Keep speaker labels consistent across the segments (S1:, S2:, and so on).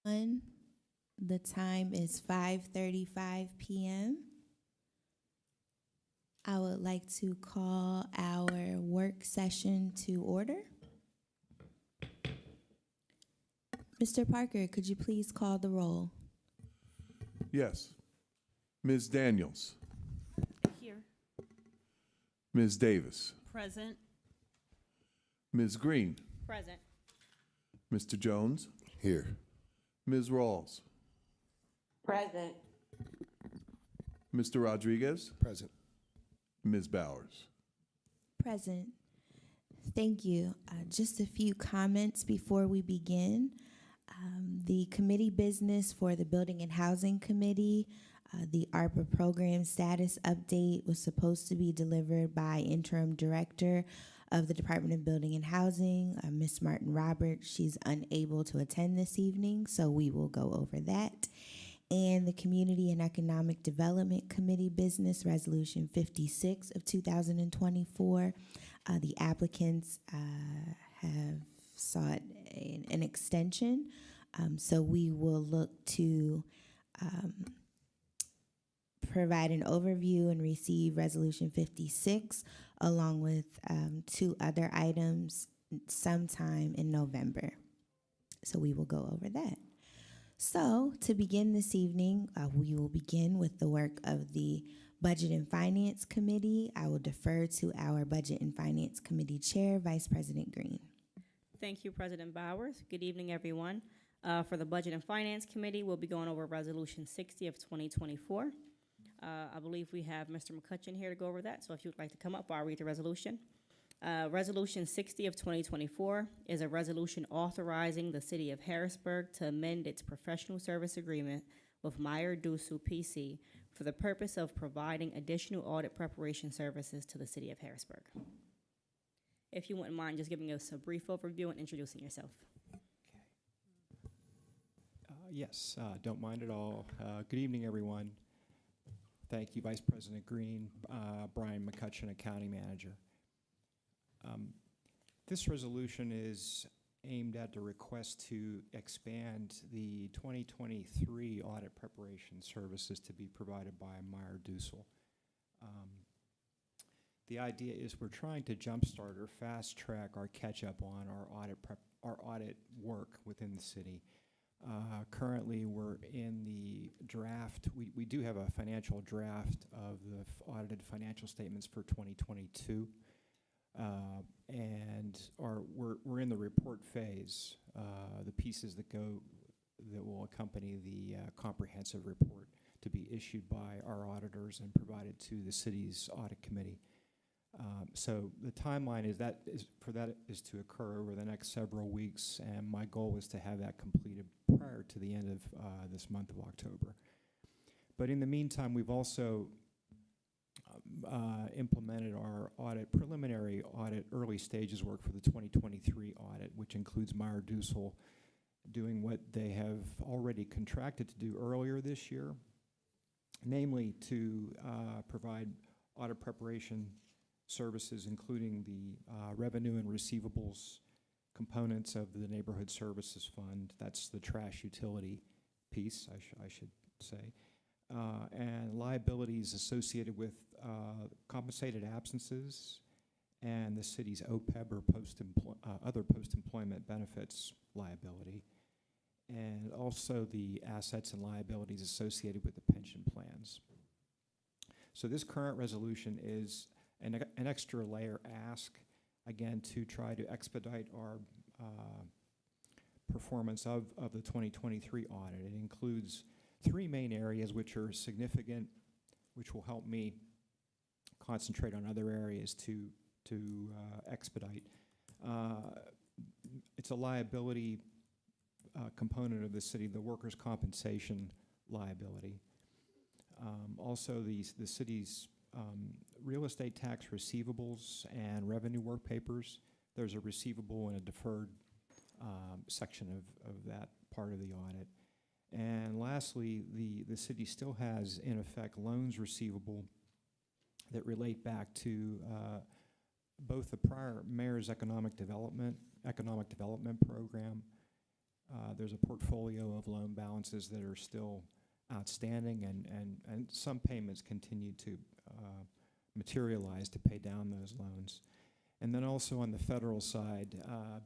S1: The time is 5:35 p.m. I would like to call our work session to order. Mr. Parker, could you please call the roll?
S2: Yes. Ms. Daniels.
S3: Here.
S2: Ms. Davis.
S3: Present.
S2: Ms. Green.
S3: Present.
S2: Mr. Jones.
S4: Here.
S2: Ms. Rawls.
S5: Present.
S2: Mr. Rodriguez.
S4: Present.
S2: Ms. Bowers.
S1: Present. Thank you. Just a few comments before we begin. The committee business for the Building and Housing Committee, the ARPA program status update was supposed to be delivered by Interim Director of the Department of Building and Housing, Ms. Martin Roberts. She's unable to attend this evening, so we will go over that. And the Community and Economic Development Committee Business Resolution 56 of 2024. The applicants have sought an extension, so we will look to provide an overview and receive Resolution 56 along with two other items sometime in November. So we will go over that. So to begin this evening, we will begin with the work of the Budget and Finance Committee. I will defer to our Budget and Finance Committee Chair, Vice President Green.
S3: Thank you, President Bowers. Good evening, everyone. For the Budget and Finance Committee, we'll be going over Resolution 60 of 2024. I believe we have Mr. McCutcheon here to go over that, so if you would like to come up, I'll read the resolution. Resolution 60 of 2024 is a resolution authorizing the City of Harrisburg to amend its professional service agreement with Meyer Dusu PC for the purpose of providing additional audit preparation services to the City of Harrisburg. If you wouldn't mind just giving us a brief overview and introducing yourself.
S6: Yes, don't mind at all. Good evening, everyone. Thank you, Vice President Green, Brian McCutcheon, Accounting Manager. This resolution is aimed at the request to expand the 2023 audit preparation services to be provided by Meyer Dussel. The idea is we're trying to jumpstart or fast track our catch up on our audit work within the city. Currently, we're in the draft. We do have a financial draft of the audited financial statements for 2022, and we're in the report phase. The pieces that will accompany the comprehensive report to be issued by our auditors and provided to the city's audit committee. So the timeline is to occur over the next several weeks, and my goal is to have that completed prior to the end of this month of October. But in the meantime, we've also implemented our preliminary audit early stages work for the 2023 audit, which includes Meyer Dussel doing what they have already contracted to do earlier this year, namely to provide audit preparation services, including the revenue and receivables components of the Neighborhood Services Fund. That's the trash utility piece, I should say, and liabilities associated with compensated absences and the city's OPEB or other post-employment benefits liability, and also the assets and liabilities associated with the pension plans. So this current resolution is an extra layer ask, again, to try to expedite our performance of the 2023 audit. It includes three main areas which are significant, which will help me concentrate on other areas to expedite. It's a liability component of the city, the workers' compensation liability. Also, the city's real estate tax receivables and revenue work papers. There's a receivable and a deferred section of that part of the audit. And lastly, the city still has, in effect, loans receivable that relate back to both the prior mayor's economic development program There's a portfolio of loan balances that are still outstanding, and some payments continue to materialize to pay down those loans. And then also on the federal side,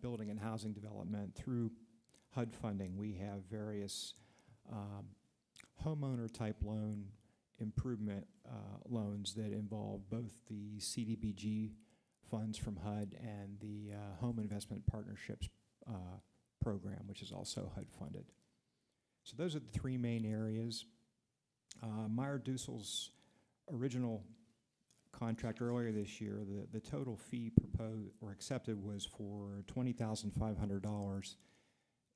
S6: building and housing development, through HUD funding, we have various homeowner-type loan improvement loans that involve both the CDBG funds from HUD and the Home Investment Partnerships program, which is also HUD funded. So those are the three main areas. Meyer-Dussel's original contract earlier this year, the total fee proposed or accepted was for $20,500.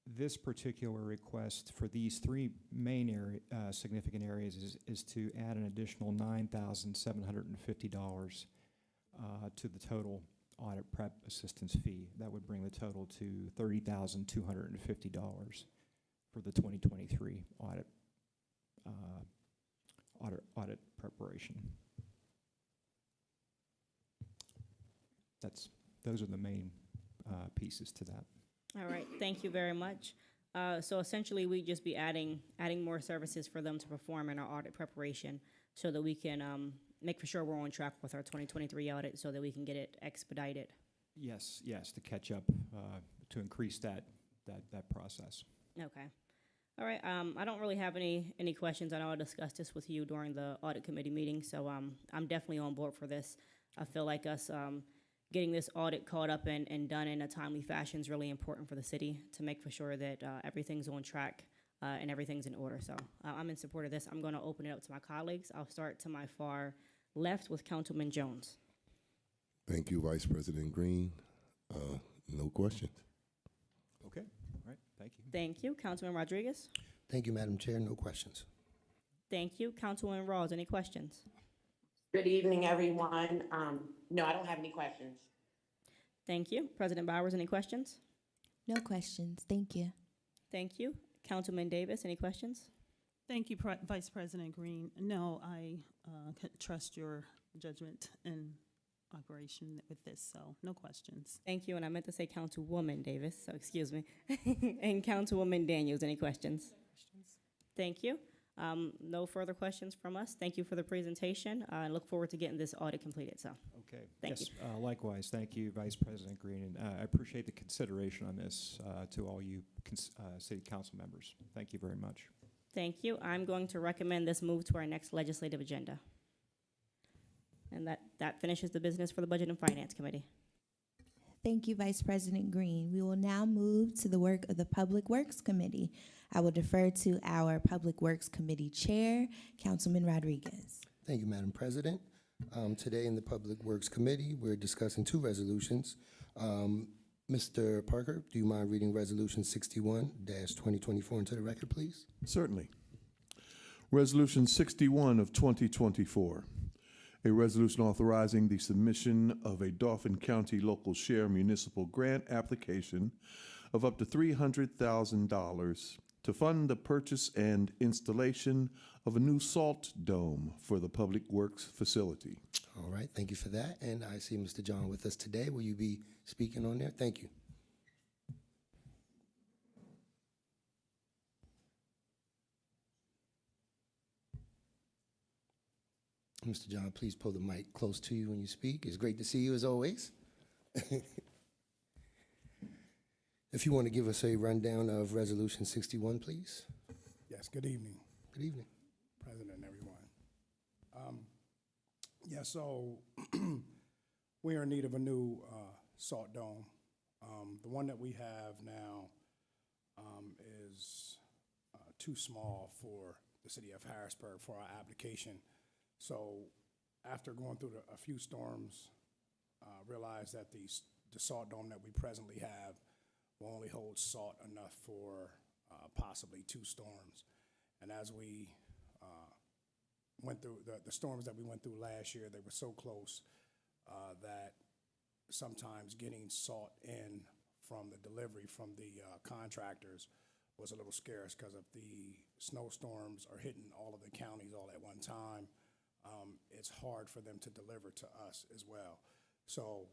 S6: This particular request for these three main significant areas is to add an additional $9,750 to the total audit prep assistance fee. That would bring the total to $30,250 for the 2023 audit preparation. Those are the main pieces to that.
S3: All right, thank you very much. So essentially, we just be adding more services for them to perform in our audit preparation so that we can make for sure we're on track with our 2023 audit so that we can get it expedited.
S6: Yes, to catch up, to increase that process.
S3: Okay. All right, I don't really have any questions. I know I discussed this with you during the audit committee meeting, so I'm definitely on board for this. I feel like us getting this audit caught up and done in a timely fashion is really important for the city to make for sure that everything's on track and everything's in order. So I'm in support of this. I'm going to open it up to my colleagues. I'll start to my far left with Councilman Jones.
S4: Thank you, Vice President Green. No questions.
S6: Okay, all right, thank you.
S3: Thank you. Councilman Rodriguez.
S7: Thank you, Madam Chair. No questions.
S3: Thank you. Councilwoman Rawls, any questions?
S5: Good evening, everyone. No, I don't have any questions.
S3: Thank you. President Bowers, any questions?
S1: No questions. Thank you.
S3: Thank you. Councilman Davis, any questions?
S8: Thank you, Vice President Green. No, I trust your judgment and operation with this, so no questions.
S3: Thank you, and I meant to say Councilwoman Davis, so excuse me. And Councilwoman Daniels, any questions? Thank you. No further questions from us. Thank you for the presentation. I look forward to getting this audit completed, so.
S6: Okay.
S3: Thank
S6: yes, likewise, thank you, Vice President Green, and I appreciate the consideration on this to all you city council members. Thank you very much.
S3: Thank you. I'm going to recommend this move to our next legislative agenda. And that finishes the business for the Budget and Finance Committee.
S1: Thank you, Vice President Green. We will now move to the work of the Public Works Committee. I will defer to our Public Works Committee Chair, Councilman Rodriguez.
S7: Thank you, Madam President. Today in the Public Works Committee, we're discussing two resolutions. Mr. Parker, do you mind reading Resolution 61-2024 into the record, please?
S2: Certainly. Resolution 61 of 2024, a resolution authorizing the submission of a Dauphin County local share municipal grant application of up to $300,000 to fund the purchase and installation of a new salt dome for the Public Works facility.
S7: All right, thank you for that. And I see Mr. John with us today. Will you be speaking on there? Thank you. Mr. John, please pull the mic close to you when you speak. It's great to see you as always. If you want to give us a rundown of Resolution 61, please.
S9: Yes, good evening,
S7: Good evening.
S9: President and everyone. So we are in need of a new salt dome. The one that we have now is too small for the city of Harrisburg for our application. So after going through a few storms, realized that the salt dome that we presently have will only hold salt enough for possibly 2 storms. And as we went through the storms that we went through last year, they were so close that sometimes getting salt in from the delivery from the contractors was a little scarce because if the snowstorms are hitting all of the counties all at one time, it's hard for them to deliver to us as well. So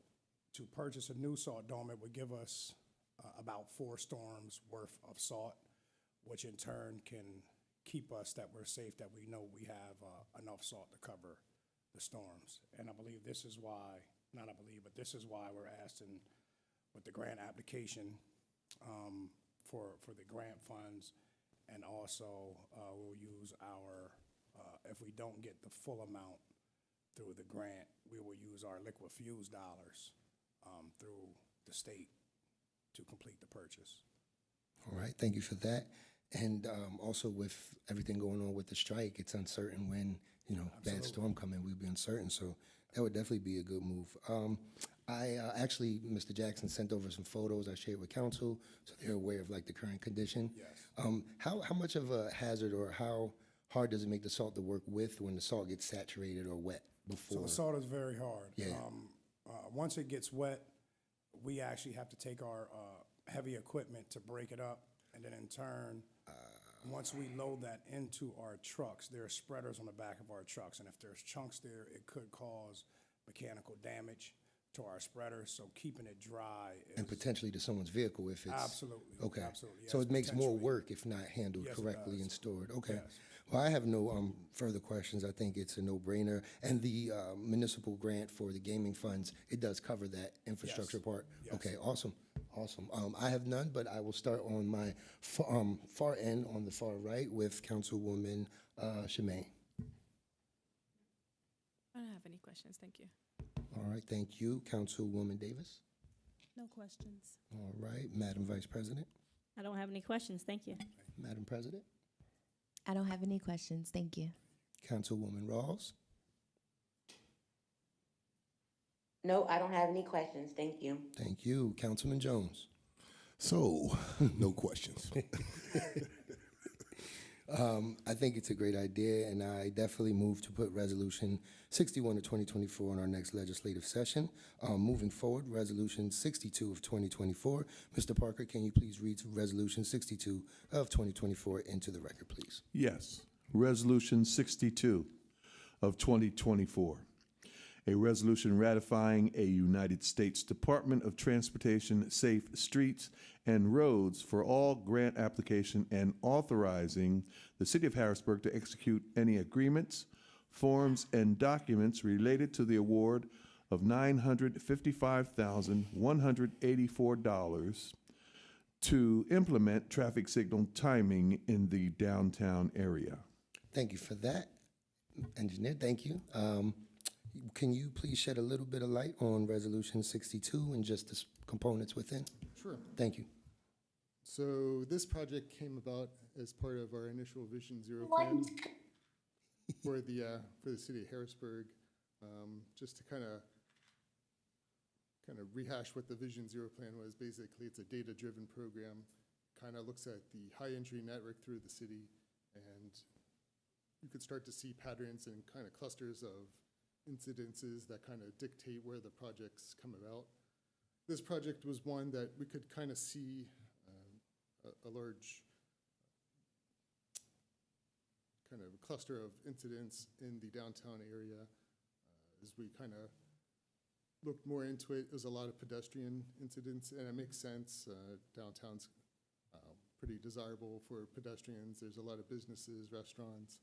S9: to purchase a new salt dome, it would give us about 4 storms worth of salt, which in turn can keep us that we're safe, that we know we have enough salt to cover the storms. And I believe this is why, not I believe, but this is why we're asking with the grant application for the grant funds, and also we'll use our, if we don't get the full amount through the grant, we will use our liquid fuels dollars through the state to complete the purchase.
S7: All right, thank you for that. And also with everything going on with the strike, it's uncertain when, you know, bad storm come in, we'll be uncertain. So that would definitely be a good move. I actually, Mr. Jackson sent over some photos I shared with council, so they're aware of like the current condition.
S9: Yes.
S7: How much of a hazard or how hard does it make the salt to work with when the salt gets saturated or wet before?
S9: So the salt is very hard.
S7: Yeah.
S9: Once it gets wet, we actually have to take our heavy equipment to break it up, and then in turn, once we load that into our trucks, there are spreaders on the back of our trucks, and if there's chunks there, it could cause mechanical damage to our spreaders, so keeping it dry is...
S7: And potentially to someone's vehicle if it's...
S9: Absolutely.
S7: Okay.
S9: Absolutely,
S7: So
S9: yes,
S7: it makes more
S9: potentially.
S7: work if not handled
S9: Yes, it
S7: correctly
S9: does.
S7: and stored. Okay.
S9: Yes.
S7: Well, I have no further questions. I think it's a no-brainer. And the municipal grant for the gaming funds, it does cover that infrastructure
S9: Yes.
S7: part?
S9: Yes.
S7: Okay, awesome, awesome. I have none, but I will start on my far end, on the far right, with Councilwoman Shemaine.
S10: I don't have any questions, thank you.
S7: All right, thank you. Councilwoman Davis.
S8: No questions.
S7: All right, Madam Vice President.
S3: I don't have any questions, thank you.
S7: Madam President.
S1: I don't have any questions. Thank you.
S7: Councilwoman Rawls.
S5: No, I don't have any questions. Thank you.
S7: Thank you. Councilman Jones.
S4: So, no questions.
S7: I think it's a great idea, and I definitely move to put Resolution 61 of 2024 on our next legislative session. Moving forward, Resolution 62 of 2024. Mr. Parker, can you please read Resolution 62 of 2024 into the record, please?
S2: Yes. Resolution 62 of 2024. A resolution ratifying a United States Department of Transportation Safe Streets and Roads for All grant application and authorizing the City of Harrisburg to execute any agreements, forms, and documents related to the award of $955,184 to implement traffic signal timing in the downtown area.
S7: Thank you for that, Engineer. Thank you. Can you please shed a little bit of light on Resolution 62 and just the components within?
S11: Sure.
S7: Thank you.
S11: So this project came about as part of our initial Vision Zero plan for the city of Harrisburg. Just to kind of rehash what the Vision Zero plan was. Basically, it's a data-driven program. Kind of looks at the high entry network through the city, and you could start to see patterns and kind of clusters of incidences that kind of dictate where the projects come about. This project was one that we could kind of see a large kind of cluster of incidents in the downtown area. As we kind of looked more into it, it was a lot of pedestrian incidents, and it makes sense. Downtown's pretty desirable for pedestrians. There's a lot of businesses, restaurants.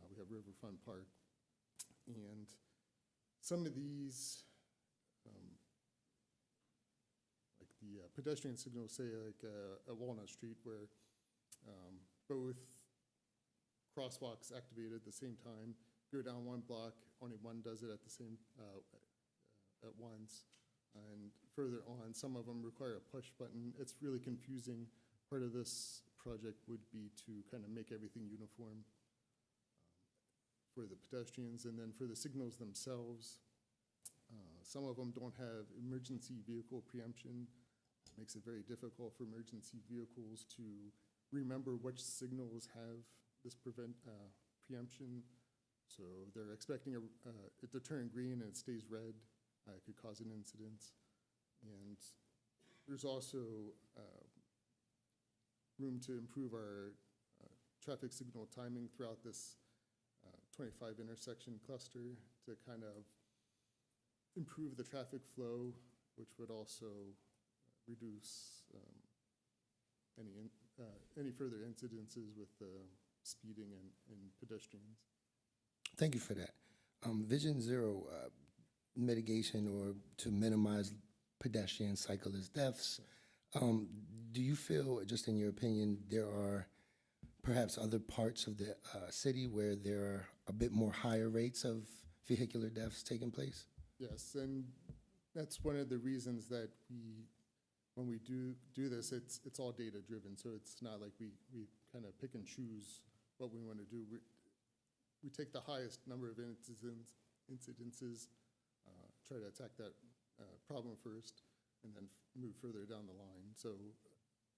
S11: We have Riverfront Park. And some of these, like the pedestrian signals, say like at Walnut Street, where both crosswalks activate at the same time, go down one block, only one does it at the same, at once. And further on, some of them require a push button. It's really confusing. Part of this project would be to kind of make everything uniform for the pedestrians, and then for the signals themselves. Some of them don't have emergency vehicle preemption. It makes it very difficult for emergency vehicles to remember which signals have this preemption. So they're expecting it to turn green and it stays red. It could cause an incident. And there's also room to improve our traffic signal timing throughout this 25 intersection cluster to kind of improve the traffic flow, which would also reduce any further incidences with speeding and pedestrians.
S7: Thank you for that. Vision Zero mitigation or to minimize pedestrian cyclist deaths. Do you feel, just in your opinion, there are perhaps other parts of the city where there are a bit more higher rates of vehicular deaths taking place?
S11: Yes, and that's one of the reasons that when we do this, it's all data driven. So it's not like we kind of pick and choose what we want to do. We take the highest number of incidences, try to attack that problem first, and then move further down the line. So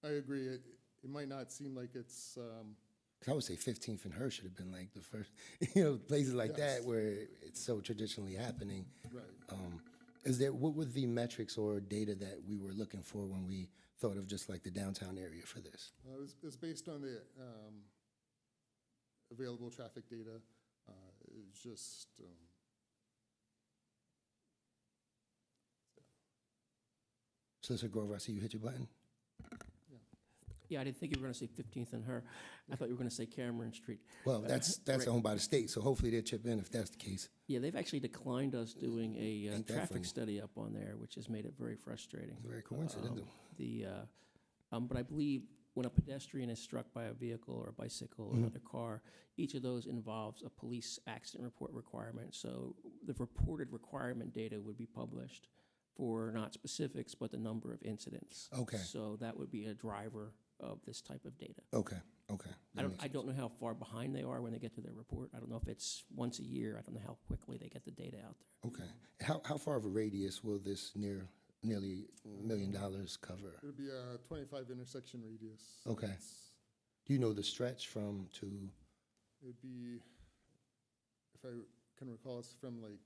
S11: I agree. It might not seem like it's.
S7: I would say 15th and Her should have been like the first, places like that where it's so traditionally happening.
S11: Right.
S7: What were the metrics or data that we were looking for when we thought of just like the downtown area for this?
S11: It was based on the available traffic data. It's just.
S7: Solicitor Grover, I see you hit your button.
S12: Yeah, I didn't think you were going to say 15th and Her. I thought you were going to say Cameron Street.
S7: Well, that's
S12: right.
S7: owned by the state, so hopefully they'll chip in if that's the case.
S12: Yeah, they've actually declined us doing a
S7: Ain't that
S12: traffic
S7: funny?
S12: study up on there, which has made it very frustrating.
S7: Very coincidental.
S12: But I believe when a pedestrian is struck by a vehicle or a bicycle or another car, each of those involves a police accident report requirement. So the reported requirement data would be published for not specifics, but the number of incidents.
S7: Okay.
S12: So that would be a driver of this type of data.
S7: Okay.
S12: I don't know how far behind they are when they get to their report. I don't know if it's once a year. I don't know how quickly they get the data out there.
S7: Okay. How far of a radius will this nearly $1 million cover?
S11: It'll be a 25 intersection radius.
S7: Okay. Do you know the stretch from to?
S11: It'd be, if I can recall, it's from like,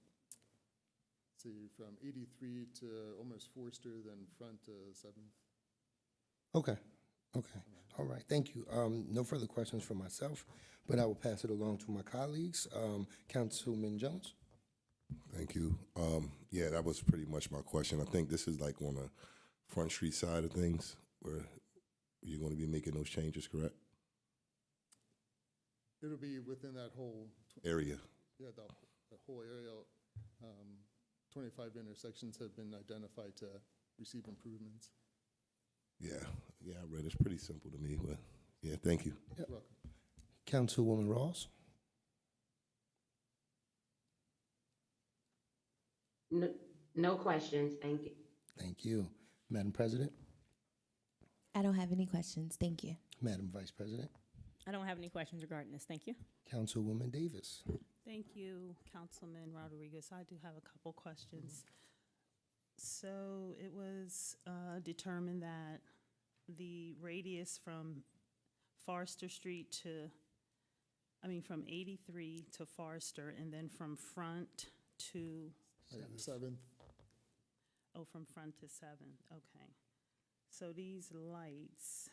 S11: say, from 83 to almost Forster, then front to 7th.
S7: Okay. All right. Thank you. No further questions for myself, but I will pass it along to my colleagues. Councilman Jones.
S4: Thank you. Yeah, that was pretty much my question. I think this is like on the Front Street side of things where you're going to be making those changes, correct?
S11: It'll be within that whole
S4: Area.
S11: Yeah, the whole area. 25 intersections have been identified to receive improvements.
S4: Yeah, I read. It's pretty simple to me, but yeah, thank you.
S11: You're welcome.
S7: Councilwoman Ross.
S5: No questions, thank you.
S7: Thank you. Madam President.
S1: I don't have any questions. Thank you.
S7: Madam Vice President.
S3: I don't have any questions regarding this. Thank you.
S7: Councilwoman Davis.
S8: Thank you, Councilman Rodriguez. I do have a couple questions. So it was determined that the radius from Forster Street from 83 to Forster, and then from front to,
S11: 7th.
S8: oh, from front to 7th, okay. So these lights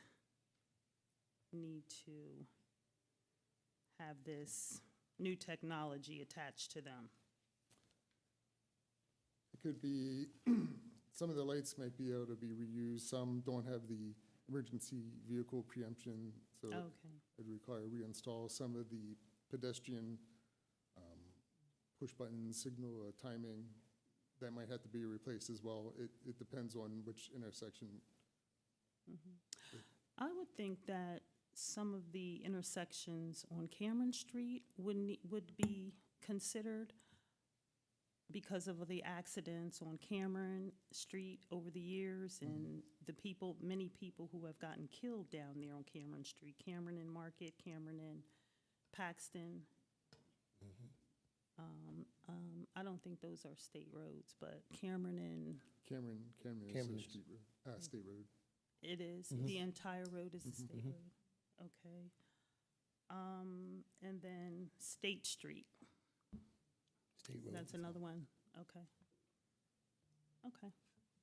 S8: need to have this new technology attached to them.
S11: It could be, some of the lights might be able to be reused. Some don't have the emergency vehicle preemption, so
S8: Okay.
S11: it'd require reinstall. Some of the pedestrian push button signal timing, that might have to be replaced as well. It depends on which intersection.
S8: I would think that some of the intersections on Cameron Street would be considered because of the accidents on Cameron Street over the years, and many people who have gotten killed down there on Cameron Street, Cameron and Market, Cameron and Paxton. I don't think those are state roads, but Cameron
S11: Cameron is a state road.
S8: it is, the entire road is a state road, okay. And then State Street,
S7: State Road.
S8: that's another one, okay. Okay,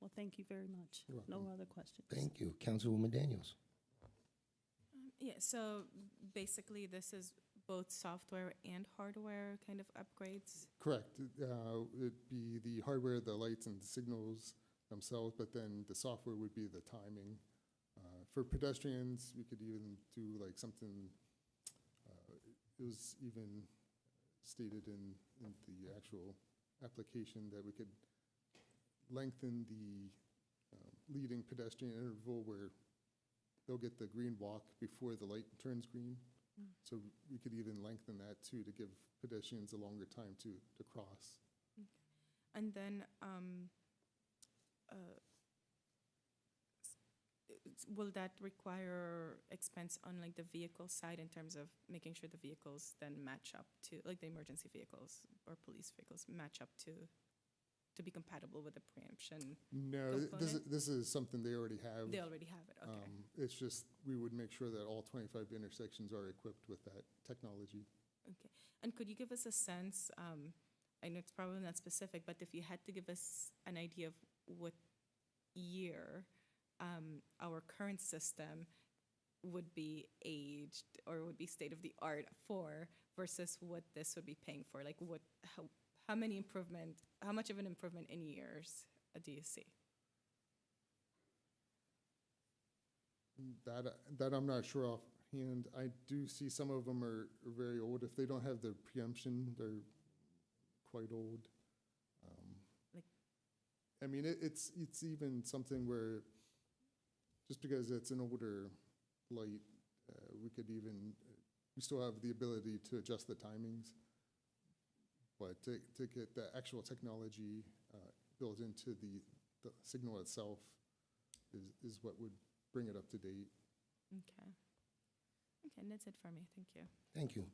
S8: well, thank you very much.
S11: You're welcome.
S8: No other questions.
S7: Thank you. Councilwoman Daniels.
S10: Yeah, so basically this is both software and hardware kind of upgrades.
S11: Correct. It'd be the hardware, the lights and the signals themselves, but then the software would be the timing. For pedestrians, we could even do like something, it was even stated in the actual application that we could lengthen the leading pedestrian interval where they'll get the green walk before the light turns green. So we could even lengthen that too, to give pedestrians a longer time to cross.
S10: And then, will that require expense on like the vehicle side in terms of making sure the vehicles then match up to, like the emergency vehicles or police vehicles match up to be compatible with the preemption?
S11: No,
S10: component?
S11: this is something they already have.
S10: They already have it, okay.
S11: It's just, we would make sure that all 25 intersections are equipped with that technology.
S10: Okay. And could you give us a sense, I know it's probably not specific, but if you had to give us an idea of what year our current system would be aged or would be state of the art for versus what this would be paying for? Like how much of an improvement in years do you see?
S11: That I'm not sure offhand. I do see some of them are very old. If they don't have the preemption, they're quite old.
S10: Like-
S11: I mean, it's even something where just because it's an older light, we still have the ability to adjust the timings. But to get the actual technology built into the signal itself is what would bring it up to date.
S10: Okay. Okay, and that's it for me. Thank you.
S7: Thank you.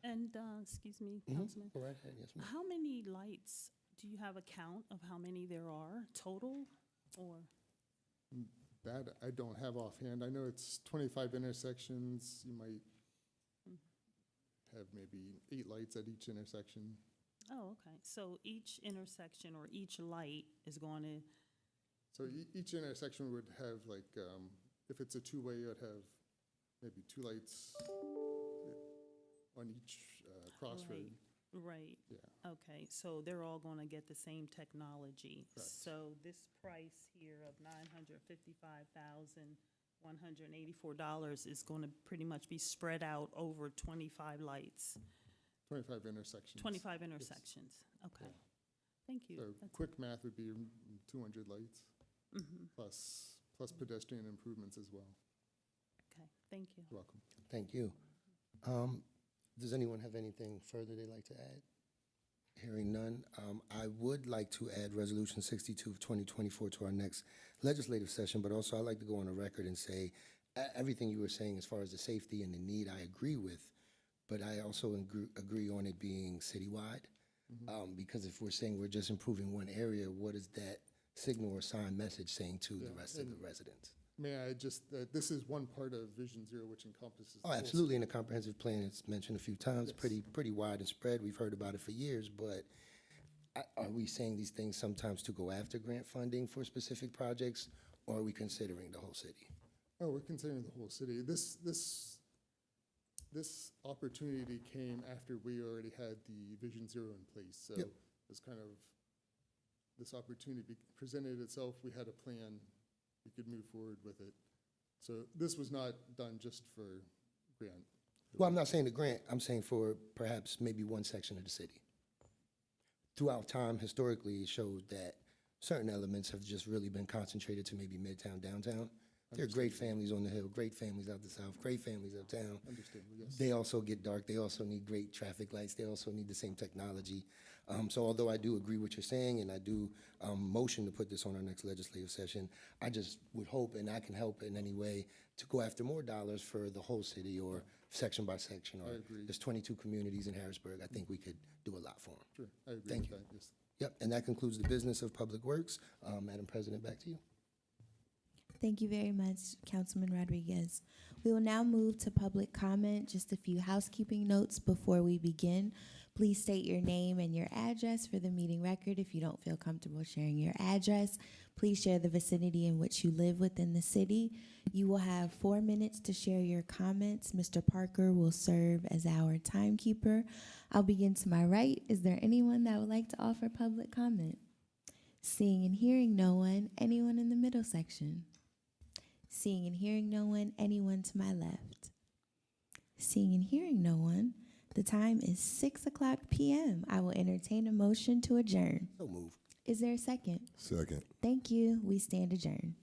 S8: And, excuse me,
S7: Mhm.
S8: Councilman,
S7: Go right ahead, yes, ma'am.
S8: how many lights, do you have a count of how many there are total, or?
S11: That I don't have offhand. I know it's 25 intersections. You might have maybe 8 lights at each intersection.
S8: Oh, okay. So each intersection or each light is going to,
S11: So each intersection would have like, if it's a two-way, it would have maybe 2 lights on each crossroad.
S8: right,
S11: Yeah.
S8: okay. So they're all going to get the same technology.
S11: Correct.
S8: So this price here of $955,184 is going to pretty much be spread out over 25 lights,
S11: 25 intersections.
S8: 25 intersections. Okay.
S11: Yeah.
S8: Thank you.
S11: So
S8: That's-
S11: quick math would be 200 lights
S8: mhm.
S11: plus pedestrian improvements as well.
S8: Okay, thank you.
S11: You're welcome.
S7: Thank you. Does anyone have anything further they'd like to add? Hearing none, I would like to add Resolution 62 of 2024 to our next legislative session, but also I'd like to go on the record and say everything you were saying as far as the safety and the need, I agree with, but I also agree on it being citywide. Because if we're saying we're just improving one area, what is that signal or sign message saying to the
S11: Yeah,
S7: rest of the
S11: and-
S7: residents?
S11: May I just, this is one part of Vision Zero, which encompasses. the
S7: Oh,
S11: whole
S7: absolutely, in the comprehensive plan, it's mentioned a few times,
S11: Yes.
S7: pretty wide and spread, we've heard about it for years, but are we saying these things sometimes to go after grant funding for specific projects, or are we considering the whole city?
S11: Oh, we're considering the whole city. This opportunity came after we already had the Vision Zero in place. So
S7: Yep.
S11: it's kind of, this opportunity presented itself, we had a plan, we could move forward with it. So this was not done just for grant.
S7: Well, I'm not saying the grant, I'm saying for perhaps maybe one section of the city. Throughout time, historically, it showed that certain elements have just really been concentrated to maybe Midtown, downtown. There are great families on the Hill, great families out the South, great families uptown.
S11: Understandable, yes.
S7: They also get dark. They also need great traffic lights. They also need the same technology. So although I do agree what you're saying, and I do motion to put this on our next legislative session, I just would hope, and I can help in any way, to go after more dollars for the whole city or section by section. Or
S11: I agree.
S7: there's 22 communities in Harrisburg. I think we could do a lot for them.
S11: Sure, I agree
S7: Thank
S11: with
S7: you.
S11: that, yes.
S7: Yep, and that concludes the business of Public Works. Madam President, back to you.
S1: Thank you very much, Councilman Rodriguez. We will now move to public comment. Just a few housekeeping notes before we begin. Please state your name and your address for the meeting record. If you don't feel comfortable sharing your address, please share the vicinity in which you live within the city. You will have 4 minutes to share your comments. Mr. Parker will serve as our timekeeper. I'll begin to my right. Is there anyone that would like to offer public comment? Seeing and hearing no one, anyone in the middle section? Seeing and hearing no one, anyone to my left? Seeing and hearing no one, the time is 6:00 p.m. I will entertain a motion to adjourn.
S7: So moved.
S1: Is there a second?
S4: Second.
S1: Thank you. We stand adjourned.